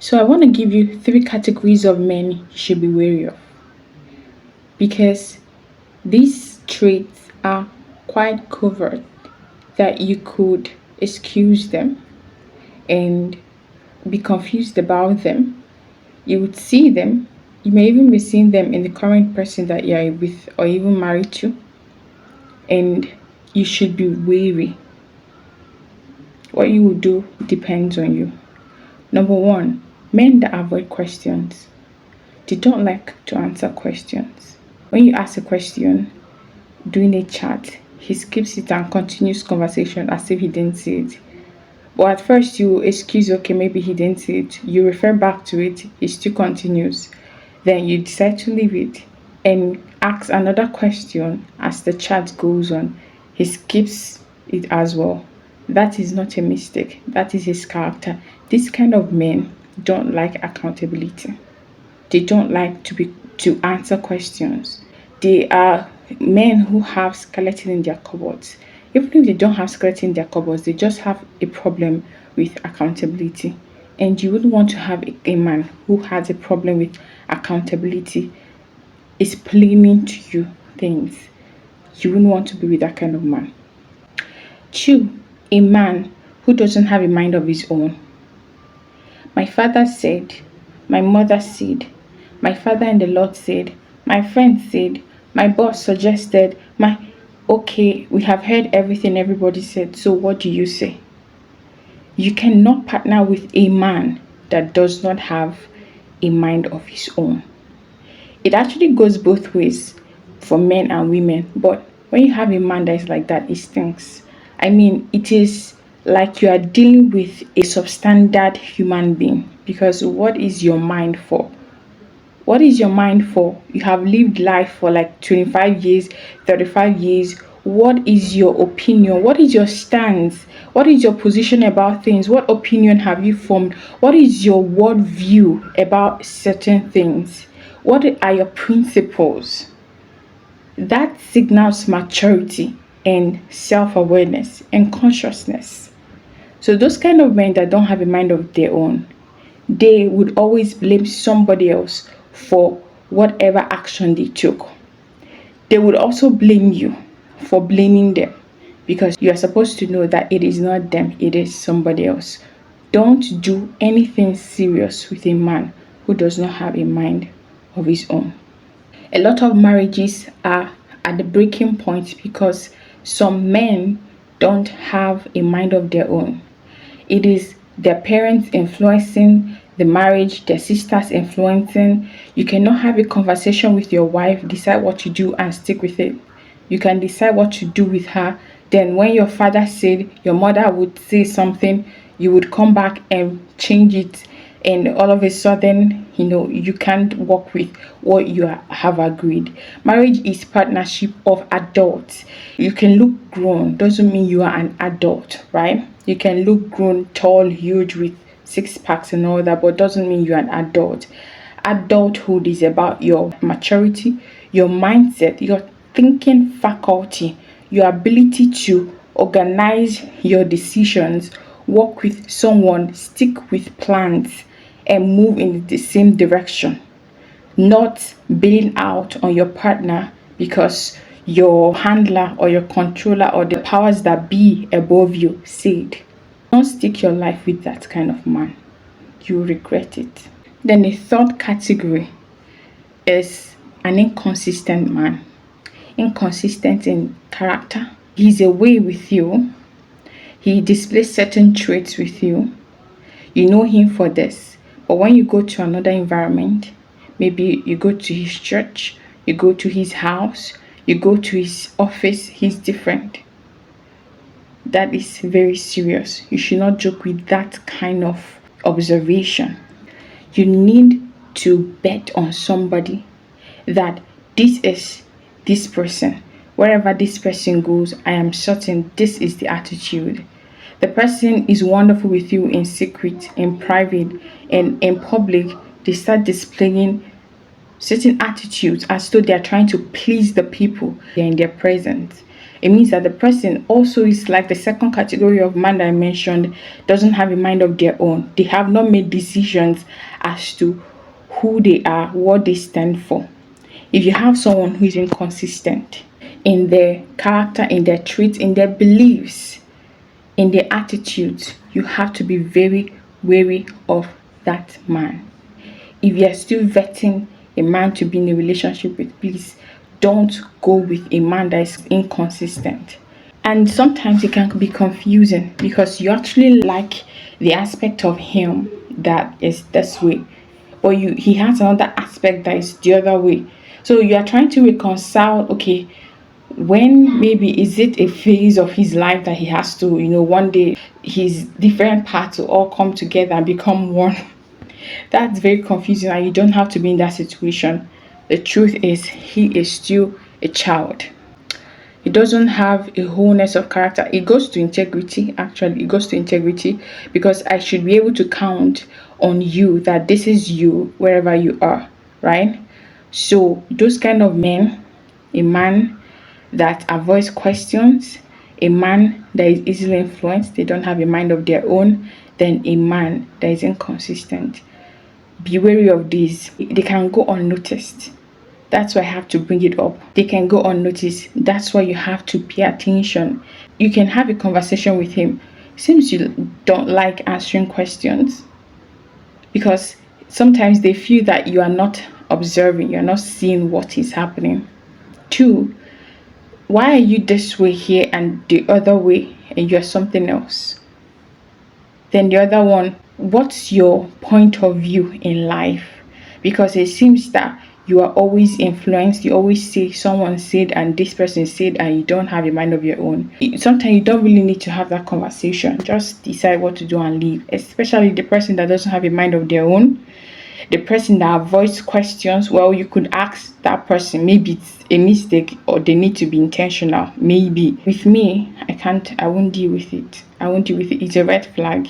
So I want to give you three categories of men you should be wary of because these traits are quite covert that you could excuse them and be confused about them. You would see them, you may even be seeing them in the current person that you are with or even married to, and you should be wary. What you will do depends on you. Number one, men that avoid questions. They don't like to answer questions. When you ask a question during a chat, he skips it and continues conversation as if he didn't see it. But at first you excuse, okay, maybe he didn't see it. You refer back to it, he still continues. Then you decide to leave it and ask another question as the chat goes on. He skips it as well. That is not a mistake. That is his character. This kind of men don't like accountability. They don't like to answer questions. They are men who have skeleton in their cupboards. Even if they don't have skeleton in their cupboards, they just have a problem with accountability. And you wouldn't want to have a man who has a problem with accountability, is explaining to you things. You wouldn't want to be with that kind of man. Two, a man who doesn't have a mind of his own. My father said, my mother said, my father in the Lord said, my friend said, my boss suggested, my okay, we have heard everything everybody said, so what do you say? You cannot partner with a man that does not have a mind of his own. It actually goes both ways for men and women, but when you have a man that is like that, it stinks. I mean, it is like you are dealing with a substandard human being because what is your mind for? What is your mind for? You have lived life for like 25 years, 35 years. What is your opinion? What is your stance? What is your position about things? What opinion have you formed? What is your worldview about certain things? What are your principles? That signals maturity and self awareness and consciousness. So, those kind of men that don't have a mind of their own, they would always blame somebody else for whatever action they took. They would also blame you for blaming them because you are supposed to know that it is not them, it is somebody else. Don't do anything serious with a man who does not have a mind of his own. A lot of marriages are at the breaking point because some men don't have a mind of their own. It is their parents influencing the marriage, their sisters influencing. You cannot have a conversation with your wife, decide what to do and stick with it. You can decide what to do with her. Then when your father said, your mother would say something, you would come back and change it. And all of a sudden, you can't work with what you have agreed. Marriage is partnership of adults. You can look grown, doesn't mean you are an adult, right? You can look grown, tall, huge with six packs and all that, but doesn't mean you're an adult. Adulthood is about your maturity, your mindset, your thinking faculty, your ability to organize your decisions, work with someone, stick with plans, and move in the same direction. Not bailing out on your partner because your handler or your controller or the powers that be above you said. Don't stick your life with that kind of man. You regret it. Then the third category is an inconsistent man. Inconsistent in character. He's away with you. He displays certain traits with you. You know him for this. But when you go to another environment, maybe you go to his church, you go to his house, you go to his office, he's different. That is very serious. You should not joke with that kind of observation. You need to bet on somebody that this is this person. Wherever this person goes, I am certain this is the attitude. The person is wonderful with you in secret, in private, and in public. They start displaying certain attitudes as though they are trying to please the people they're in their presence. It means that the person also is like the second category of man that I mentioned, doesn't have a mind of their own. They have not made decisions as to who they are, what they stand for. If you have someone who is inconsistent in their character, in their traits, in their beliefs, in their attitudes, you have to be very wary of that man. If you're still vetting a man to be in a relationship with, please don't go with a man that is inconsistent. And sometimes it can be confusing because you actually like the aspect of him that is this way, but he has another aspect that is the other way. So you are trying to reconcile, okay, when maybe is it a phase of his life that he has to, one day his different parts will all come together and become one. That's very confusing, and you don't have to be in that situation. The truth is, he is still a child. He doesn't have a wholeness of character. It goes to integrity, actually. It goes to integrity because I should be able to count on you that this is you wherever you are, right? So, those kind of men, a man that avoids questions, a man that is easily influenced, they don't have a mind of their own, then a man that is inconsistent. Be wary of these. They can go unnoticed. That's why I have to bring it up. They can go unnoticed. That's why you have to pay attention. You can have a conversation with him. Seems you don't like answering questions because sometimes they feel that you are not observing, you're not seeing what is happening. Two, why are you this way here and the other way and you're something else? Then the other one, what's your point of view in life? Because it seems that you are always influenced. You always say someone said and this person said, and you don't have a mind of your own. Sometimes you don't really need to have that conversation. Just decide what to do and leave. Especially the person that doesn't have a mind of their own. The person that avoids questions, well, you could ask that person, maybe it's a mistake or they need to be intentional. Maybe. With me, I won't deal with it. I won't deal with it. It's a red flag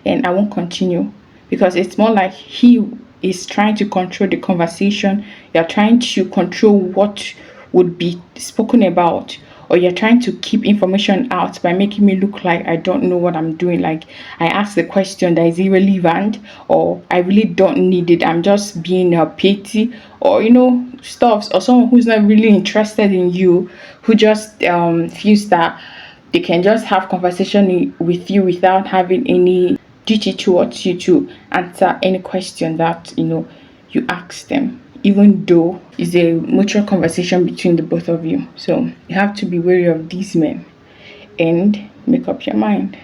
and I won't continue because it's more like he is trying to control the conversation. You're trying to control what would be spoken about, or you're trying to keep information out by making me look like I don't know what I'm doing. Like I asked the question that is irrelevant, or I really don't need it. I'm just being petty, or stuffs, or someone who's not really interested in you, who just feels that they can just have conversation with you without having any duty towards you to answer any question that you ask them, even though it's a mutual conversation between the both of you. So you have to be wary of these men and make up your mind.